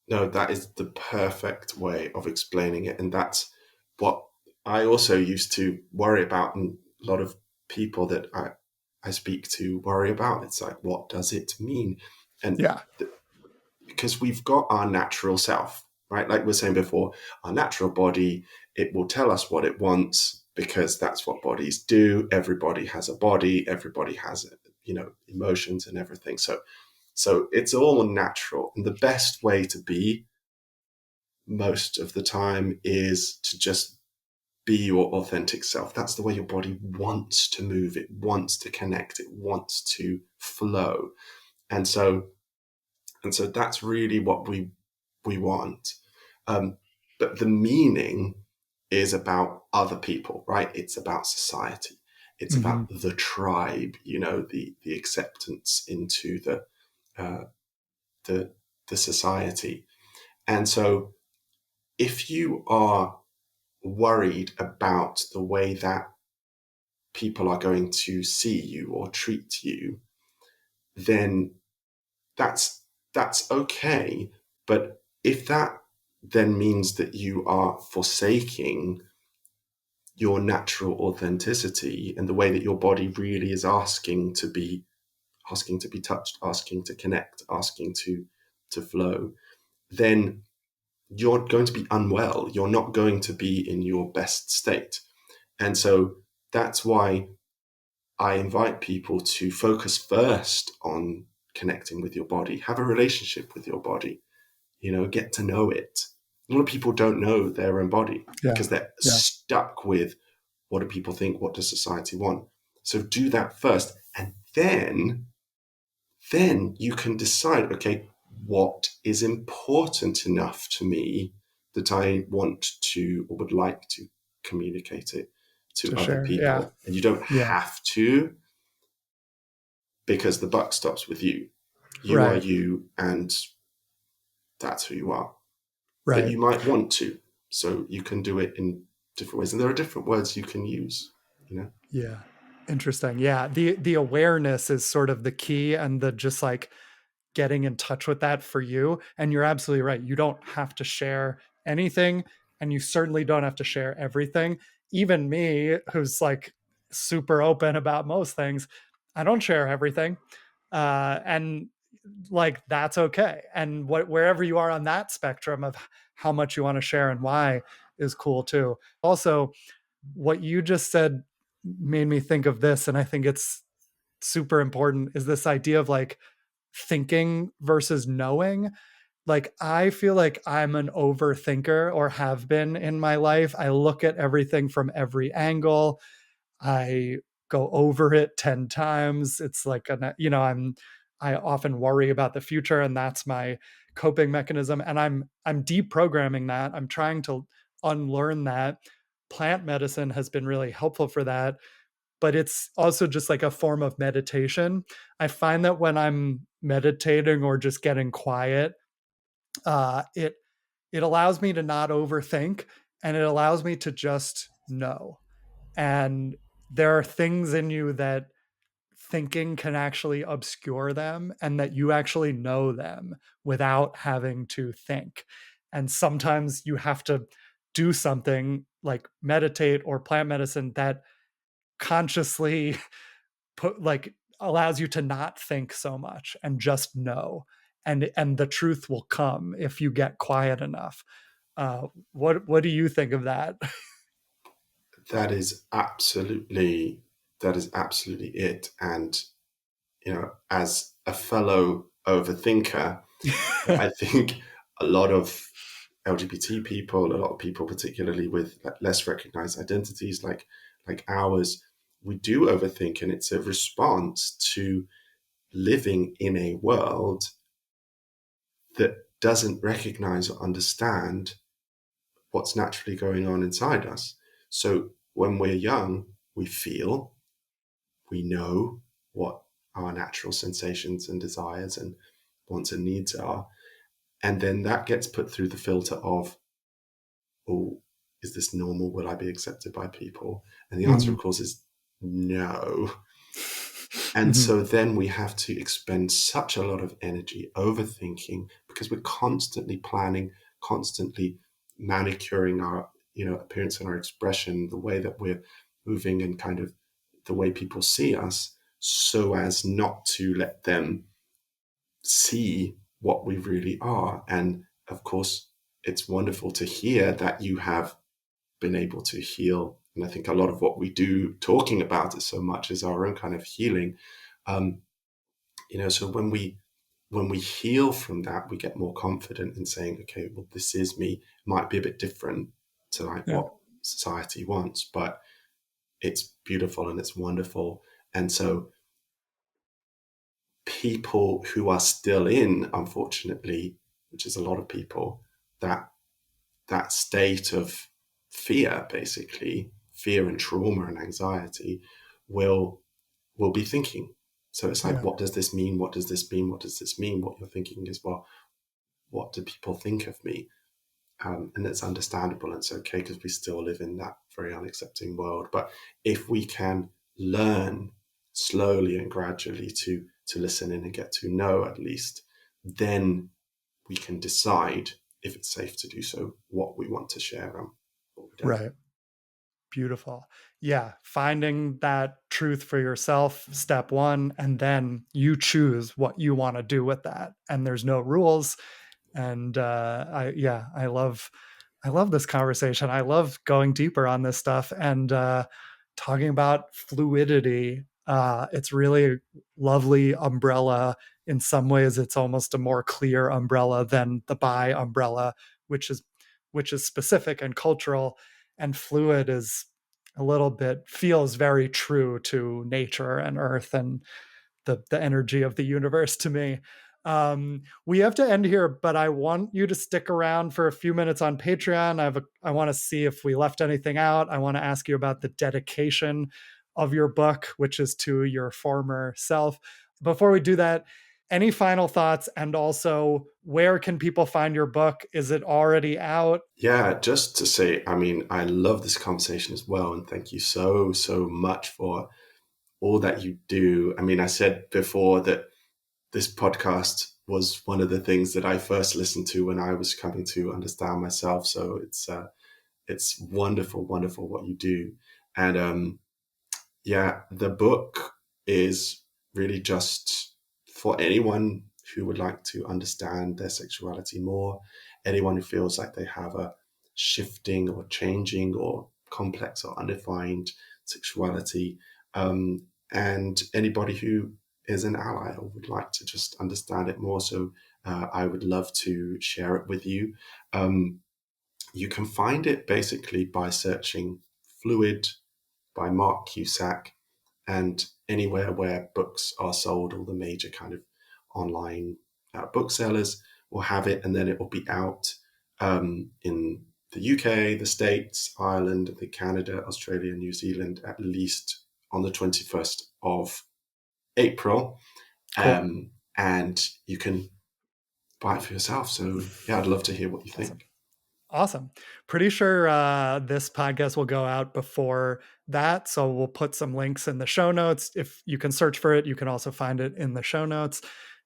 no, that is the perfect way of explaining it. And that's what I also used to worry about, and a lot of people that I speak to worry about. It's like, what does it mean? And Yeah. because we've got our natural self, right? Like we were saying before, our natural body, it will tell us what it wants because that's what bodies do. Everybody has a body, everybody has, emotions and everything. So it's all natural. And the best way to be most of the time is to just be your authentic self. That's the way your body wants to move. It wants to connect. It wants to flow. And so that's really what we want. But the meaning is about other people, right? It's about society. It's Hmm. about the tribe, the acceptance into uh, the the society. And so if you are worried about the way that people are going to see you or treat you, then that's okay. But if that then means that you are forsaking your natural authenticity and the way that your body really is asking to be touched, asking to connect, asking to flow, then you're going to be unwell. You're not going to be in your best state. And so that's why I invite people to focus first on connecting with your body, have a relationship with your body, get to know it. A lot of people don't know their own body Yeah. because they're Yeah. stuck with what do people think? What does society want? So do that first. And then you can decide, okay, what is important enough to me that I want to or would like to communicate it to To other share. Yeah. people. And you don't Yeah. have to, because the buck stops with you. You are Right. you, and that's who you are. But Right. you might want to. So you can do it in different ways. And there are different words you can use. Yeah. Interesting. Yeah. The awareness is sort of the key, and the just like getting in touch with that for you. And you're absolutely right. You don't have to share anything, and you certainly don't have to share everything. Even me, who's like super open about most things, I don't share everything. And like that's okay. And wherever you are on that spectrum of how much you want to share and why is cool too. Also, what you just said made me think of this, and I think it's super important, is this idea of like thinking versus knowing. Like, I feel like I'm an overthinker, or have been in my life. I look at everything from every angle. I go over it 10 times. It's like, I often worry about the future, and that's my coping mechanism. And I'm deprogramming that. I'm trying to unlearn that. Plant medicine has been really helpful for that, but it's also just like a form of meditation. I find that when I'm meditating or just getting quiet, it allows me to not overthink, and it allows me to just know. And there are things in you that thinking can actually obscure them, and that you actually know them without having to think. And sometimes you have to do something like meditate or plant medicine that consciously put like allows you to not think so much and just know. And the truth will come if you get quiet enough. What do you think of that? That is absolutely it. And as a fellow overthinker, I think a lot of LGBT people, a lot of people, particularly with less recognized identities like ours, we do overthink, and it's a response to living in a world that doesn't recognize or understand what's naturally going on inside us. So when we're young, we feel, we know what our natural sensations and desires and wants and needs are. And then that gets put through the filter of, oh, is this normal? Will I be accepted by people? And the answer, Mhm. of course, is no. And Mhm. so then we have to expend such a lot of energy overthinking, because we're constantly planning, constantly manicuring our appearance and our expression, the way that we're moving, and kind of the way people see us, so as not to let them see what we really are. And of course, it's wonderful to hear that you have been able to heal. And I think a lot of what we do, talking about it so much, is our own kind of healing. Um, so when we heal from that, we get more confident in saying, okay, well, this is me. It might be a bit different to like Yeah. what society wants, but it's beautiful and it's wonderful. And so people who are still in, unfortunately, which is a lot of people, that that state of fear, basically fear and trauma and anxiety, will be thinking. So it's like, Yeah. what does this mean? What does this mean? What does this mean? What you're thinking is, well, what do people think of me? And it's understandable, and it's okay, because we still live in that very unaccepting world. But if we can learn slowly and gradually to listen in and get to know, at least, then we can decide, if it's safe to do so, what we want to share and what we don't. Right. Beautiful. Yeah. Finding that truth for yourself, step one, and then you choose what you want to do with that. And there's no rules. And yeah, I love this conversation. I love going deeper on this stuff. And talking about fluidity. It's really a lovely umbrella. In some ways, it's almost a more clear umbrella than the bi umbrella, which is specific and cultural. And fluid is a little bit feels very true to nature and earth and the energy of the universe to me. We have to end here, but I want you to stick around for a few minutes on Patreon. I want to see if we left anything out. I want to ask you about the dedication of your book, which is to your former self. Before we do that, any final thoughts? And also, where can people find your book? Is it already out? Yeah, just to say, I mean, I love this conversation as well. And thank you so, so much for all that you do. I mean, I said before that this podcast was one of the things that I first listened to when I was coming to understand myself. So it's wonderful, wonderful what you do. And yeah, the book is really just for anyone who would like to understand their sexuality more, anyone who feels like they have a shifting or changing or complex or undefined sexuality, and anybody who is an ally or would like to just understand it more. So I would love to share it with you. You can find it basically by searching Fluid by Mark Cusack, and anywhere where books are sold, all the major kind of online booksellers will have it, and then it will be out in the UK, the States, Ireland, I think Canada, Australia, New Zealand, at least on the 21st of April. Cool. And you can buy it for yourself. So yeah, I'd love to hear what you think. Awesome. Pretty sure this podcast will go out before that. So we'll put some links in the show notes. If you can search for it, you can also find it in the show notes.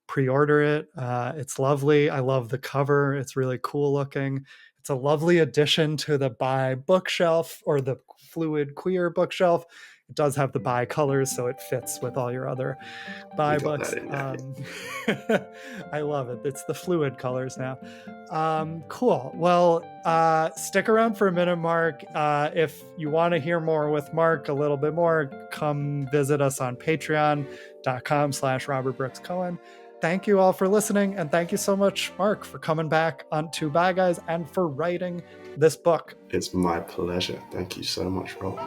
Pre-order it. It's lovely. I love the cover. It's really cool looking. It's a lovely addition to the bi bookshelf or the fluid queer bookshelf. It does have the bi colors, so it fits with all your other We bi got books. that in there. I love it. It's the fluid colors now. Cool. Well, stick around for a minute, Mark. If you want to hear more with Mark, a little bit more, come visit us on patreon.com/Robert Brooks Cohen. Thank you all for listening. And thank you so much, Mark, for coming back on Two Bi Guys and for writing this book. It's my pleasure. Thank you so much, Rob.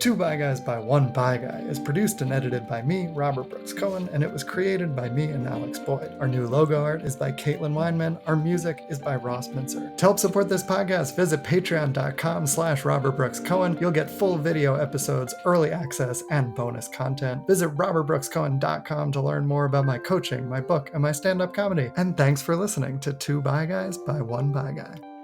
Two Bi Guys by One Bi Guy is produced and edited by me, Robert Brooks Cohen, and it was created by me and Alex Boyd. Our new logo art is by Caitlin Weinman. Our music is by Ross Mincer. To help support this podcast, visit patreon.com/Robert Brooks Cohen. You'll get full video episodes, early access, and bonus content. Visit robertbrookscohen.com to learn more about my coaching, my book, and my stand-up comedy. And thanks for listening to Two Bi Guys by One Bi Guy.